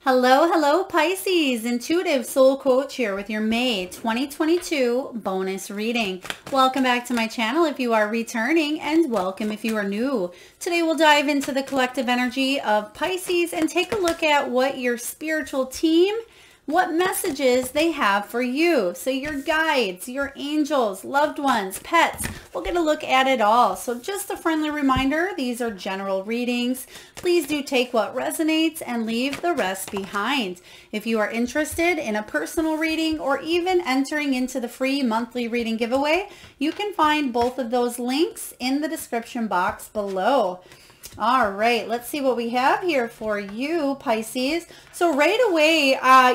Hello, hello, Pisces. Intuitive Soul Coach here with your May 2022 bonus reading. Welcome back to my channel if you are returning, and welcome if you are new. Today we'll dive into the collective energy of Pisces and take a look at what your spiritual team, what messages they have for you. So your guides, your angels, loved ones, pets, we'll get a look at it all. So just a friendly reminder, these are general readings. Please do take what resonates and leave the rest behind. If you are interested in a personal reading or even entering into the free monthly reading giveaway, you can find both of those links in the description box below. All right, let's see what we have here for you, Pisces. So right away,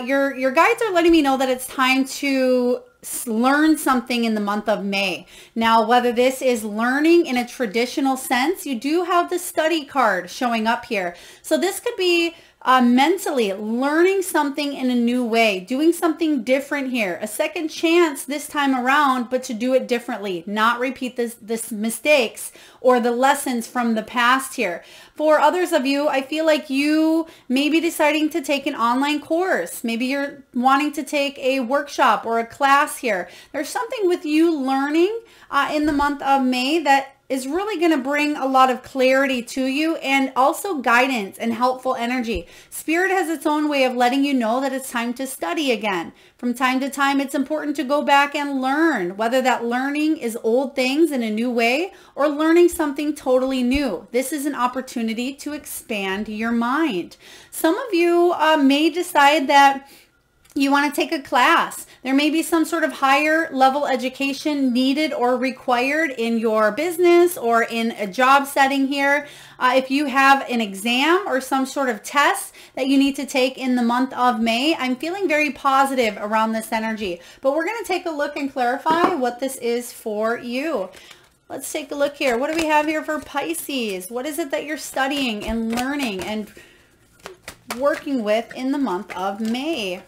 your guides are letting me know that it's time to learn something in the month of May. Now, whether this is learning in a traditional sense, you do have the study card showing up here. So this could be mentally learning something in a new way, doing something different here, a second chance this time around, but to do it differently, not repeat this mistakes or the lessons from the past here. For others of you, I feel like you may be deciding to take an online course. Maybe you're wanting to take a workshop or a class here. There's something with you learning in the month of May that is really going to bring a lot of clarity to you, and also guidance and helpful energy. Spirit has its own way of letting you know that it's time to study again. From time to time, it's important to go back and learn, whether that learning is old things in a new way or learning something totally new. This is an opportunity to expand your mind. Some of you may decide that you want to take a class. There may be some sort of higher level education needed or required in your business or in a job setting here. If you have an exam or some sort of test that you need to take in the month of May, I'm feeling very positive around this energy. But we're going to take a look and clarify what this is for you. Let's take a look here. What do we have here for Pisces? What is it that you're studying and learning and working with in the month of May?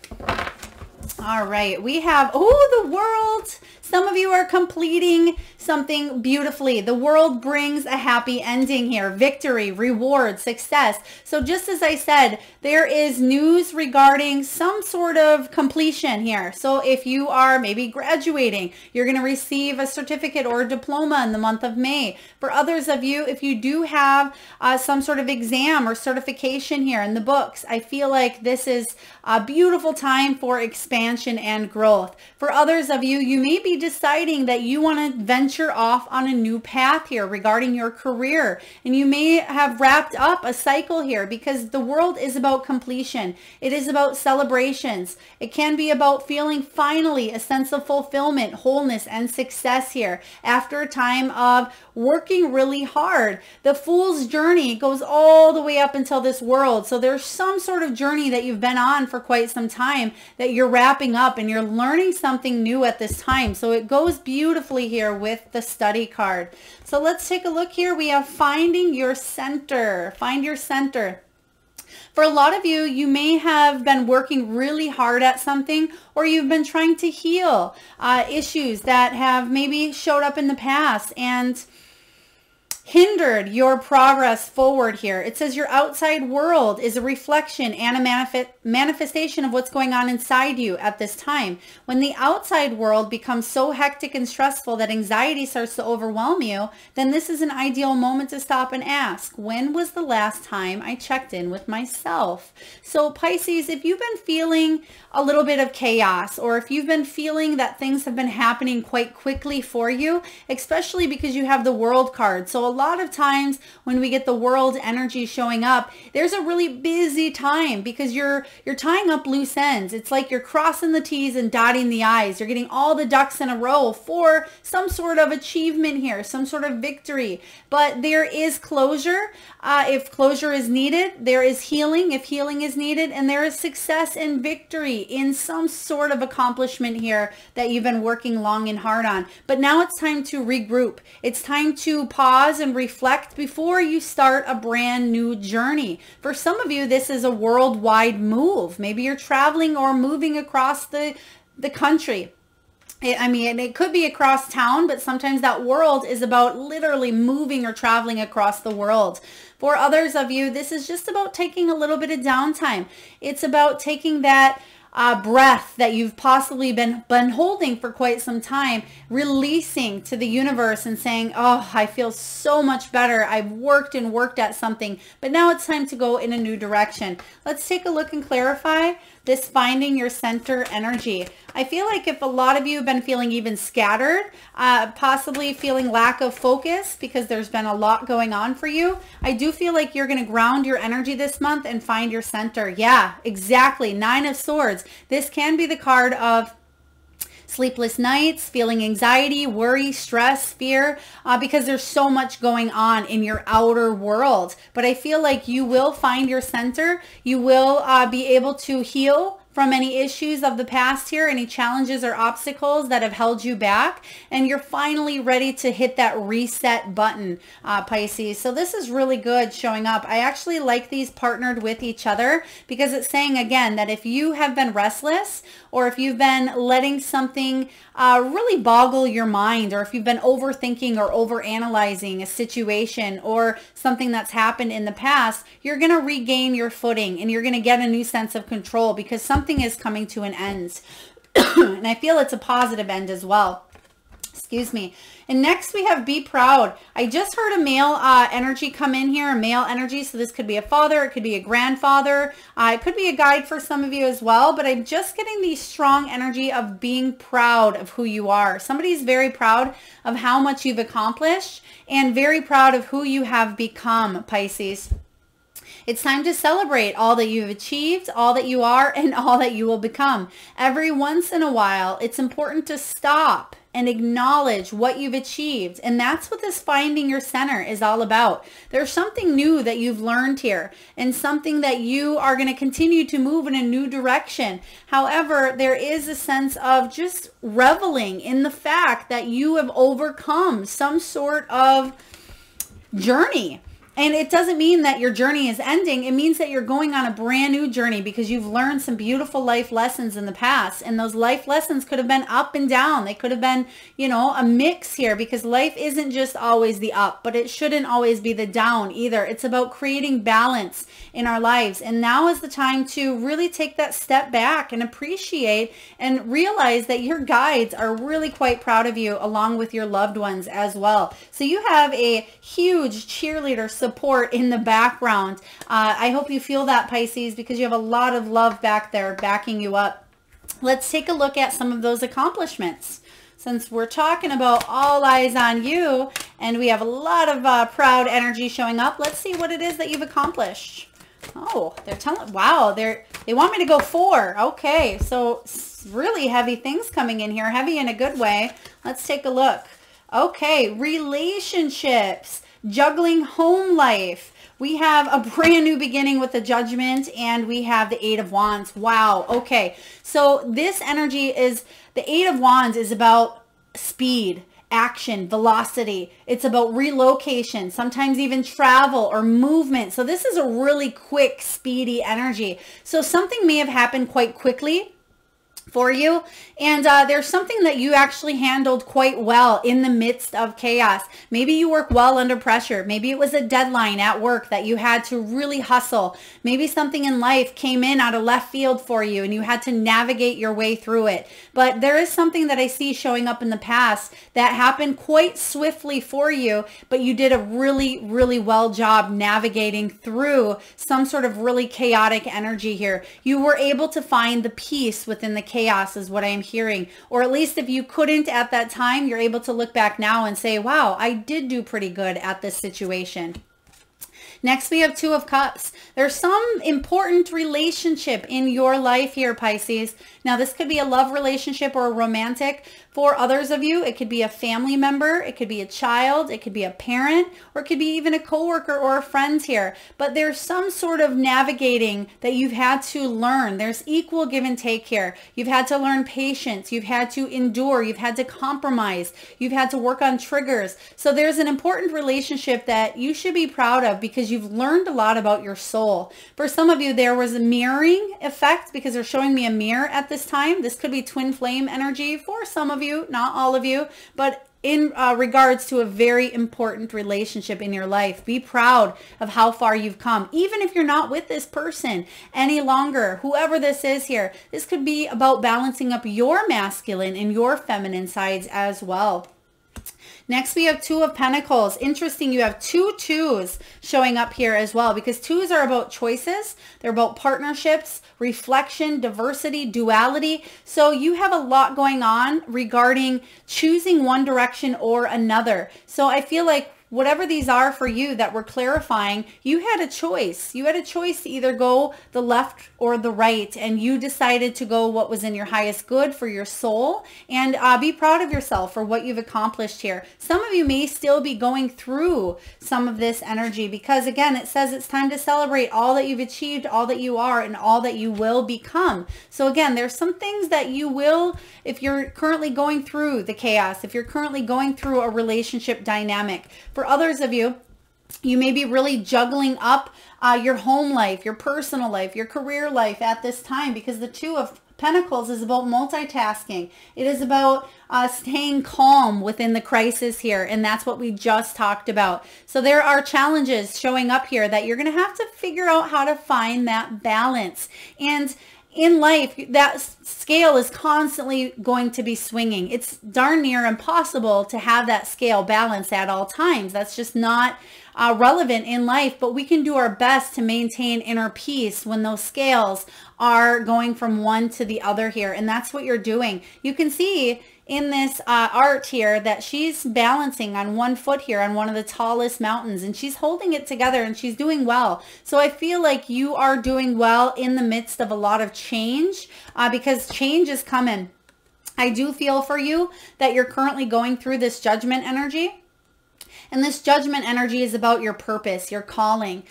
All right, we have, the world. Some of you are completing something beautifully. The world brings a happy ending here. Victory, reward, success. So just as I said, there is news regarding some sort of completion here. So if you are maybe graduating, you're going to receive a certificate or a diploma in the month of May. For others of you, if you do have some sort of exam or certification here in the books, I feel like this is a beautiful time for expansion and growth. For others of you, you may be deciding that you want to venture off on a new path here regarding your career, and you may have wrapped up a cycle here, because the world is about completion. It is about celebrations. It can be about feeling finally a sense of fulfillment, wholeness, and success here after a time of working really hard. The fool's journey goes all the way up until this world. So there's some sort of journey that you've been on for quite some time that you're wrapping up, and you're learning something new at this time. So it goes beautifully here with the study card. So let's take a look here. We have finding your center. Find your center. For a lot of you, you may have been working really hard at something, or you've been trying to heal issues that have maybe showed up in the past and hindered your progress forward here. It says your outside world is a reflection and a manifestation of what's going on inside you at this time. When the outside world becomes so hectic and stressful that anxiety starts to overwhelm you, then this is an ideal moment to stop and ask, when was the last time I checked in with myself? So Pisces, if you've been feeling a little bit of chaos, or if you've been feeling that things have been happening quite quickly for you, especially because you have the world card. So a lot of times when we get the world energy showing up, there's a really busy time because you're tying up loose ends. It's like you're crossing the T's and dotting the I's. You're getting all the ducks in a row for some sort of achievement here, some sort of victory. But there is closure. If closure is needed, there is healing if healing is needed, and there is success and victory in some sort of accomplishment here that you've been working long and hard on. But now it's time to regroup. It's time to pause and reflect before you start a brand new journey. For some of you, this is a worldwide move. Maybe you're traveling or moving across the country. I mean, it could be across town, but sometimes that world is about literally moving or traveling across the world. For others of you, this is just about taking a little bit of downtime. It's about taking that breath that you've possibly been holding for quite some time, releasing to the universe and saying, oh, I feel so much better. I've worked and worked at something, but now it's time to go in a new direction. Let's take a look and clarify this finding your center energy. I feel like if a lot of you have been feeling even scattered, possibly feeling lack of focus because there's been a lot going on for you, I do feel like you're going to ground your energy this month and find your center. Yeah, exactly. 9 of Swords. This can be the card of sleepless nights, feeling anxiety, worry, stress, fear, because there's so much going on in your outer world. But I feel like you will find your center. You will be able to heal from any issues of the past here, any challenges or obstacles that have held you back, and you're finally ready to hit that reset button, Pisces. So this is really good showing up. I actually like these partnered with each other because it's saying again that if you have been restless, or if you've been letting something really boggle your mind, or if you've been overthinking or overanalyzing a situation or something that's happened in the past, you're going to regain your footing and you're going to get a new sense of control because something is coming to an end. And I feel it's a positive end as well. Excuse me. And next we have be proud. I just heard a male energy come in here, a male energy. So this could be a father, it could be a grandfather, it could be a guide for some of you as well. But I'm just getting the strong energy of being proud of who you are. Somebody's very proud of how much you've accomplished and very proud of who you have become, Pisces. It's time to celebrate all that you've achieved, all that you are, and all that you will become. Every once in a while, it's important to stop and acknowledge what you've achieved. And that's what this finding your center is all about. There's something new that you've learned here and something that you are going to continue to move in a new direction. However, there is a sense of just reveling in the fact that you have overcome some sort of journey. And it doesn't mean that your journey is ending. It means that you're going on a brand new journey because you've learned some beautiful life lessons in the past. And those life lessons could have been up and down. They could have been, you know, a mix here because life isn't just always the up, but it shouldn't always be the down either. It's about creating balance in our lives. And now is the time to really take that step back and appreciate and realize that your guides are really quite proud of you along with your loved ones as well. So you have a huge cheerleader support in the background. I hope you feel that, Pisces, because you have a lot of love back there backing you up. Let's take a look at some of those accomplishments. Since we're talking about all eyes on you and we have a lot of proud energy showing up, let's see what it is that you've accomplished. Oh, they're telling, wow, they want me to go 4. Okay, so really heavy things coming in here, heavy in a good way. Let's take a look. Okay, relationships, juggling home life. We have a brand new beginning with the Judgment, and we have the 8 of Wands. Wow. Okay. So this energy is, the 8 of Wands is about speed, action, velocity. It's about relocation, sometimes even travel or movement. So this is a really quick, speedy energy. So something may have happened quite quickly for you, and there's something that you actually handled quite well in the midst of chaos. Maybe you work well under pressure. Maybe it was a deadline at work that you had to really hustle. Maybe something in life came in out of left field for you and you had to navigate your way through it. But there is something that I see showing up in the past that happened quite swiftly for you, but you did a really, really well job navigating through some sort of really chaotic energy here. You were able to find the peace within the chaos is what I am hearing. Or at least if you couldn't at that time, you're able to look back now and say, wow, I did do pretty good at this situation. Next, we have 2 of Cups. There's some important relationship in your life here, Pisces. Now, this could be a love relationship or a romantic. For others of you, it could be a family member, it could be a child, it could be a parent, or it could be even a coworker or a friend here. But there's some sort of navigating that you've had to learn. There's equal give and take here. You've had to learn patience. You've had to endure. You've had to compromise. You've had to work on triggers. So there's an important relationship that you should be proud of because you've learned a lot about your soul. For some of you, there was a mirroring effect because they're showing me a mirror at this time. This could be twin flame energy. For some of of you, not all of you, but in regards to a very important relationship in your life. Be proud of how far you've come. Even if you're not with this person any longer, whoever this is here, this could be about balancing up your masculine and your feminine sides as well. Next, we have Two of Pentacles. Interesting, you have two twos showing up here as well, because twos are about choices. They're about partnerships, reflection, diversity, duality. So you have a lot going on regarding choosing one direction or another. So I feel like whatever these are for you that we're clarifying, you had a choice. You had a choice to either go the left or the right, and you decided to go what was in your highest good for your soul, and be proud of yourself for what you've accomplished here. Some of you may still be going through some of this energy, because again, it says it's time to celebrate all that you've achieved, all that you are, and all that you will become. So again, there's some things that you will, if you're currently going through the chaos, if you're currently going through a relationship dynamic. For others of you, you may be really juggling up your home life, your personal life, your career life at this time, because the Two of Pentacles is about multitasking. It is about staying calm within the crisis here, and that's what we just talked about. So there are challenges showing up here that you're going to have to figure out how to find that balance. And in life, that scale is constantly going to be swinging. It's darn near impossible to have that scale balanced at all times. That's just not relevant in life, but we can do our best to maintain inner peace when those scales are going from one to the other here. And that's what you're doing. You can see in this art here that she's balancing on one foot here on one of the tallest mountains, and she's holding it together, and she's doing well. So I feel like you are doing well in the midst of a lot of change, because change is coming. I do feel for you that you're currently going through this Judgment energy. And this Judgment energy is about your purpose, your calling.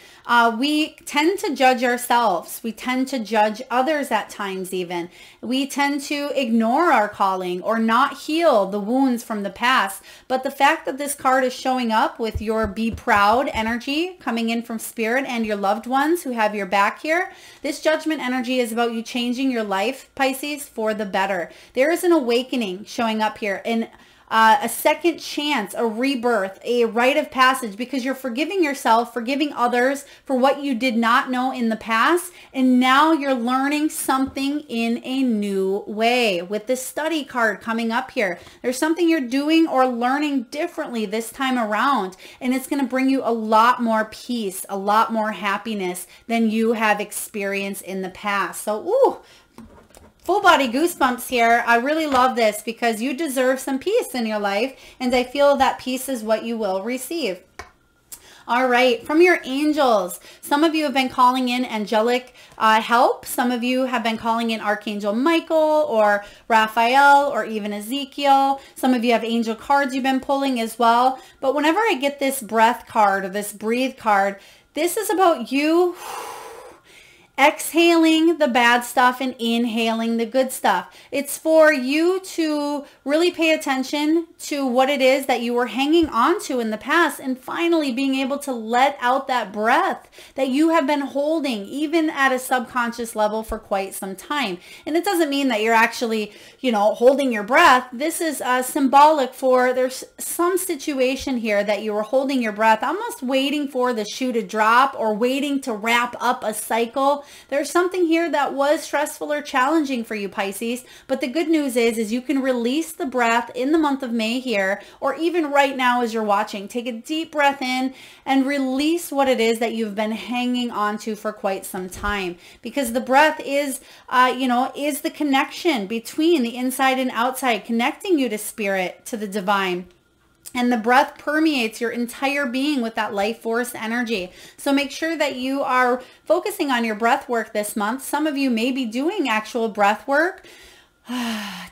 We tend to judge ourselves. We tend to judge others at times even. We tend to ignore our calling or not heal the wounds from the past. But the fact that this card is showing up with your be proud energy coming in from Spirit and your loved ones who have your back here, this Judgment energy is about you changing your life, Pisces, for the better. There is an awakening showing up here, and a second chance, a rebirth, a rite of passage, because you're forgiving yourself, forgiving others for what you did not know in the past, and now you're learning something in a new way. With this study card coming up here, there's something you're doing or learning differently this time around, and it's going to bring you a lot more peace, a lot more happiness than you have experienced in the past. So, ooh, full body goosebumps here. I really love this because you deserve some peace in your life, and I feel that peace is what you will receive. All right, from your angels, some of you have been calling in angelic help. Some of you have been calling in Archangel Michael or Raphael or even Ezekiel. Some of you have angel cards you've been pulling as well. But whenever I get this breath card or this breathe card, this is about you exhaling the bad stuff and inhaling the good stuff. It's for you to really pay attention to what it is that you were hanging on to in the past, and finally being able to let out that breath that you have been holding even at a subconscious level for quite some time. And it doesn't mean that you're actually, you know, holding your breath. This is symbolic for there's some situation here that you were holding your breath, almost waiting for the shoe to drop or waiting to wrap up a cycle. There's something here that was stressful or challenging for you, Pisces, but the good news is you can release the breath in the month of May here, or even right now as you're watching. Take a deep breath in and release what it is that you've been hanging on to for quite some time, because the breath is, is the connection between the inside and outside, connecting you to spirit, to the divine. And the breath permeates your entire being with that life force energy. So make sure that you are focusing on your breath work this month. Some of you may be doing actual breath work,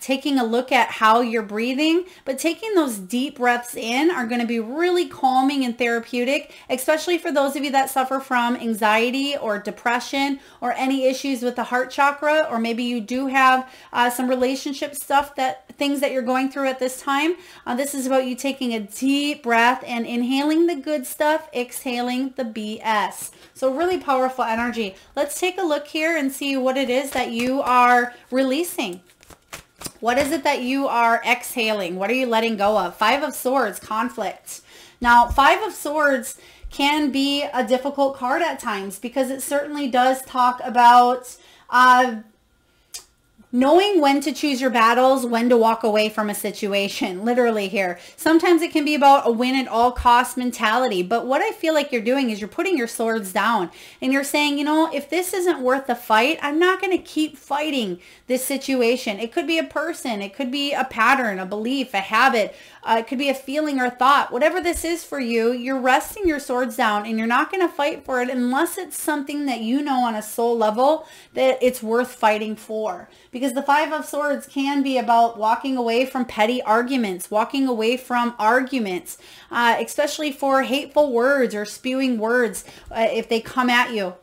taking a look at how you're breathing, but taking those deep breaths in are going to be really calming and therapeutic, especially for those of you that suffer from anxiety or depression or any issues with the heart chakra, or maybe you do have some relationship stuff, things that you're going through at this time. This is about you taking a deep breath and inhaling the good stuff, exhaling the BS. So really powerful energy. Let's take a look here and see what it is that you are releasing. What is it that you are exhaling? What are you letting go of? Five of Swords, conflict. Now, Five of Swords can be a difficult card at times because it certainly does talk about knowing when to choose your battles, when to walk away from a situation, literally here. Sometimes it can be about a win at all cost mentality. But what I feel like you're doing is you're putting your swords down and you're saying, you know, if this isn't worth the fight, I'm not going to keep fighting this situation. It could be a person. It could be a pattern, a belief, a habit. It could be a feeling or thought. Whatever this is for you, you're resting your swords down and you're not going to fight for it unless it's something that you know on a soul level that it's worth fighting for. Because the Five of Swords can be about walking away from petty arguments, walking away from arguments, especially for hateful words or spewing words if they come at you.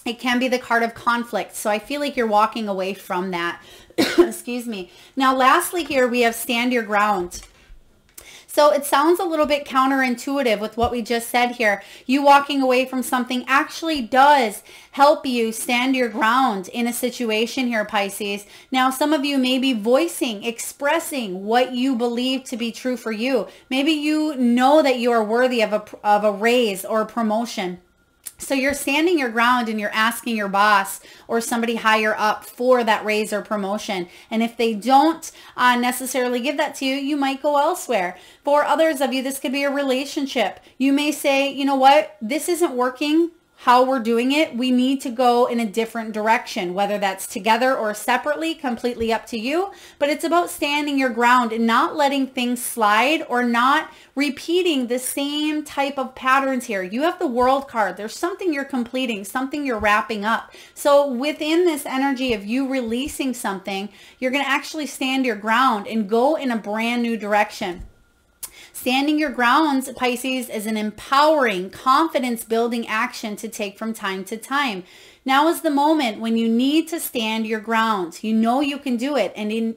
It can be the card of conflict. So I feel like you're walking away from that. Excuse me. Now, lastly here, we have stand your ground. So it sounds a little bit counterintuitive with what we just said here. You walking away from something actually does help you stand your ground in a situation here, Pisces. Now, some of you may be voicing, expressing what you believe to be true for you. Maybe you know that you are worthy of a raise or a promotion. So you're standing your ground and you're asking your boss or somebody higher up for that raise or promotion. And if they don't necessarily give that to you, you might go elsewhere. For others of you, this could be a relationship. You may say, you know what, this isn't working how we're doing it. We need to go in a different direction, whether that's together or separately, completely up to you. But it's about standing your ground and not letting things slide or not repeating the same type of patterns here. You have the World card. There's something you're completing, something you're wrapping up. So within this energy of you releasing something, you're going to actually stand your ground and go in a brand new direction. Standing your grounds, Pisces, is an empowering, confidence-building action to take from time to time. Now is the moment when you need to stand your ground. You know you can do it, and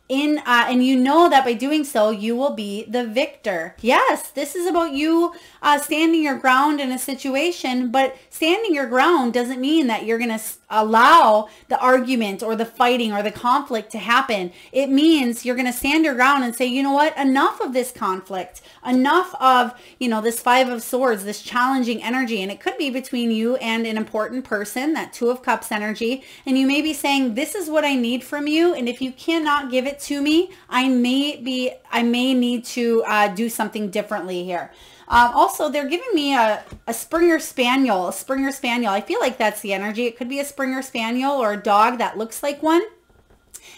and you know that by doing so, you will be the victor. Yes, this is about you standing your ground in a situation, but standing your ground doesn't mean that you're going to allow the argument or the fighting or the conflict to happen. It means you're going to stand your ground and say, you know what, enough of this conflict, enough of, you know, this Five of Swords, this challenging energy. And it could be between you and an important person, that Two of Cups energy. And you may be saying, this is what I need from you. And if you cannot give it to me, I may need to do something differently here. Also, they're giving me a Springer Spaniel. I feel like that's the energy. It could be a Springer Spaniel or a dog that looks like one.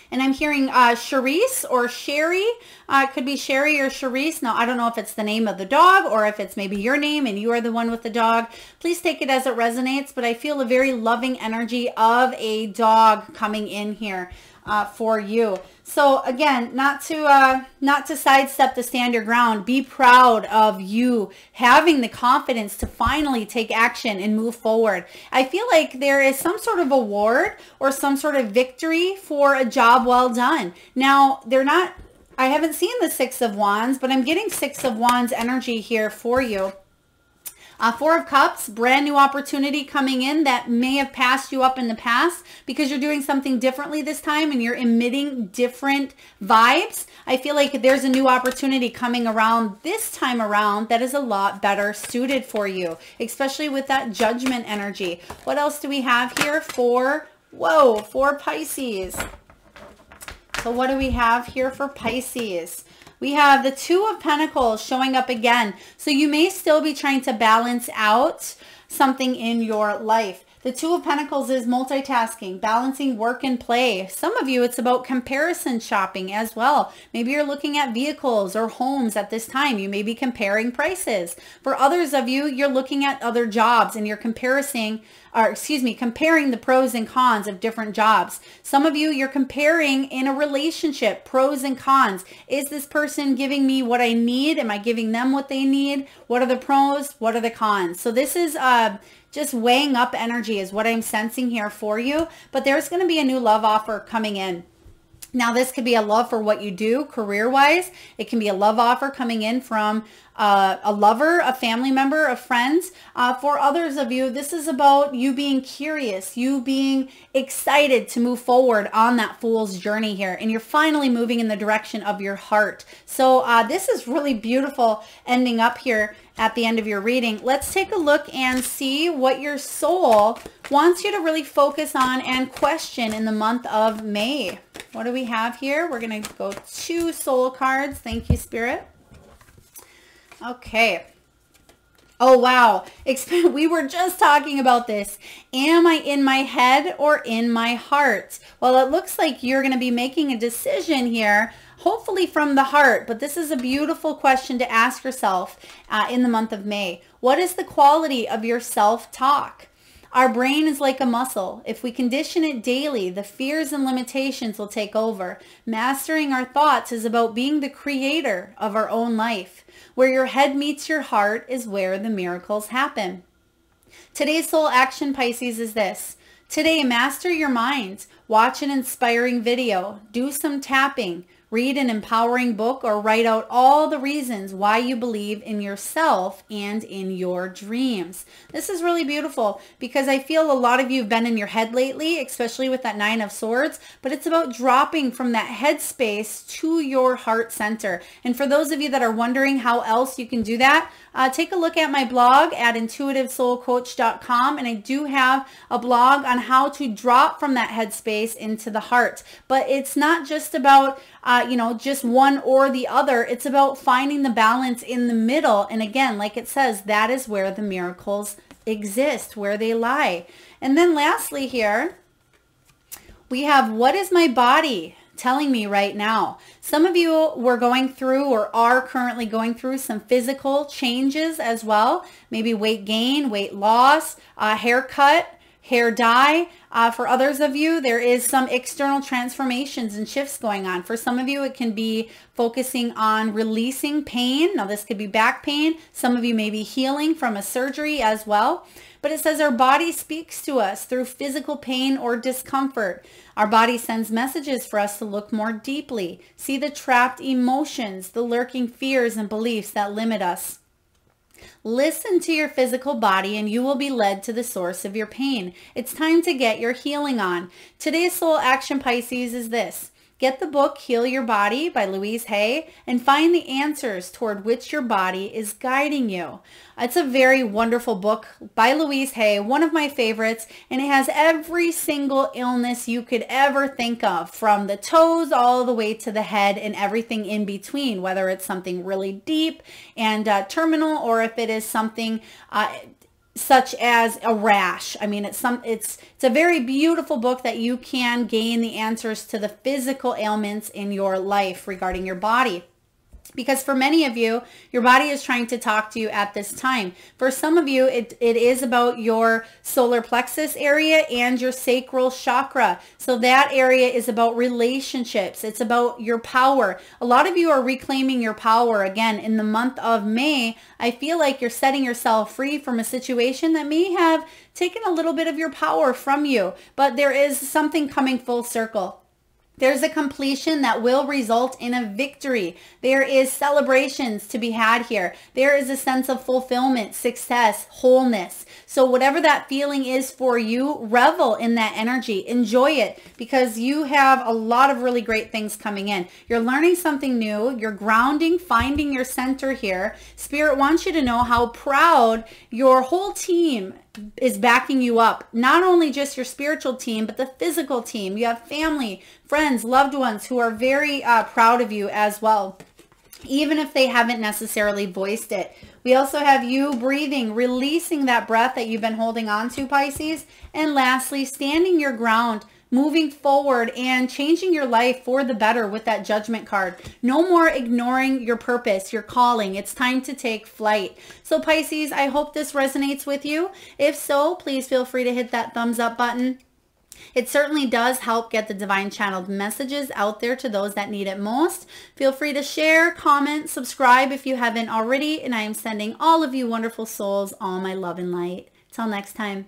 And I'm hearing Charisse or Sherry. It could be Sherry or Charisse. Now, I don't know if it's the name of the dog or if it's maybe your name and you are the one with the dog. Please take it as it resonates. But I feel a very loving energy of a dog coming in here for you. So again, not to sidestep the stand your ground. Be proud of you having the confidence to finally take action and move forward. I feel like there is some sort of award or some sort of victory for a job well done. Now, I haven't seen the Six of Wands, but I'm getting Six of Wands energy here for you. Four of Cups, brand new opportunity coming in that may have passed you up in the past because you're doing something differently this time and you're emitting different vibes. I feel like there's a new opportunity coming around this time around that is a lot better suited for you, especially with that Judgment energy. What else do we have here for Pisces? So what do we have here for Pisces? We have the Two of Pentacles showing up again. So you may still be trying to balance out something in your life. The Two of Pentacles is multitasking, balancing work and play. Some of you, it's about comparison shopping as well. Maybe you're looking at vehicles or homes at this time. You may be comparing prices. For others of you, you're looking at other jobs and you're comparing the pros and cons of different jobs. Some of you, you're comparing in a relationship, pros and cons. Is this person giving me what I need? Am I giving them what they need? What are the pros? What are the cons? So this is just weighing up energy is what I'm sensing here for you. But there's going to be a new love offer coming in. Now, this could be a love for what you do career-wise. It can be a love offer coming in from a lover, a family member, a friend. For others of you, this is about you being curious, you being excited to move forward on that fool's journey here. And you're finally moving in the direction of your heart. So this is really beautiful ending up here at the end of your reading. Let's take a look and see what your soul wants you to really focus on and question in the month of May. What do we have here? We're going to go 2 soul cards. Thank you, Spirit. Okay. Oh, wow. We were just talking about this. Am I in my head or in my heart? Well, it looks like you're going to be making a decision here, hopefully from the heart, but this is a beautiful question to ask yourself in the month of May. What is the quality of your self-talk? Our brain is like a muscle. If we condition it daily, the fears and limitations will take over. Mastering our thoughts is about being the creator of our own life. Where your head meets your heart is where the miracles happen. Today's soul action, Pisces, is this. Today, master your mind. Watch an inspiring video. Do some tapping. Read an empowering book or write out all the reasons why you believe in yourself and in your dreams. This is really beautiful because I feel a lot of you have been in your head lately, especially with that 9 of Swords, but it's about dropping from that head space to your heart center. And for those of you that are wondering how else you can do that, take a look at my blog at intuitivesoulcoach.com, and I do have a blog on how to drop from that head space into the heart. But it's not just about just one or the other. It's about finding the balance in the middle. And again, like it says, that is where the miracles exist, where they lie. And then lastly here, we have, what is my body telling me right now? Some of you were going through or are currently going through some physical changes as well. Maybe weight gain, weight loss, haircut, hair dye. For others of you, there is some external transformations and shifts going on. For some of you, it can be focusing on releasing pain. Now, this could be back pain. Some of you may be healing from a surgery as well. But it says our body speaks to us through physical pain or discomfort. Our body sends messages for us to look more deeply, see the trapped emotions, the lurking fears and beliefs that limit us. Listen to your physical body and you will be led to the source of your pain. It's time to get your healing on. Today's soul action, Pisces, is this. Get the book Heal Your Body by Louise Hay and find the answers toward which your body is guiding you. It's a very wonderful book by Louise Hay, one of my favorites, and it has every single illness you could ever think of, from the toes all the way to the head and everything in between, whether it's something really deep and terminal or if it is something such as a rash. I mean, it's a very beautiful book that you can gain the answers to the physical ailments in your life regarding your body. Because for many of you, your body is trying to talk to you at this time. For some of you, it is about your solar plexus area and your sacral chakra. So that area is about relationships. It's about your power. A lot of you are reclaiming your power. Again, in the month of May, I feel like you're setting yourself free from a situation that may have taken a little bit of your power from you. But there is something coming full circle. There's a completion that will result in a victory. There is celebrations to be had here. There is a sense of fulfillment, success, wholeness. So whatever that feeling is for you, revel in that energy. Enjoy it because you have a lot of really great things coming in. You're learning something new. You're grounding, finding your center here. Spirit wants you to know how proud your whole team is backing you up. Not only just your spiritual team, but the physical team. You have family, friends, loved ones who are very proud of you as well, even if they haven't necessarily voiced it. We also have you breathing, releasing that breath that you've been holding on to, Pisces. And lastly, standing your ground, moving forward and changing your life for the better with that Judgment card. No more ignoring your purpose, your calling. It's time to take flight. So Pisces, I hope this resonates with you. If so, please feel free to hit that thumbs up button. It certainly does help get the divine channeled messages out there to those that need it most. Feel free to share, comment, subscribe if you haven't already, and I am sending all of you wonderful souls all my love and light. Till next time.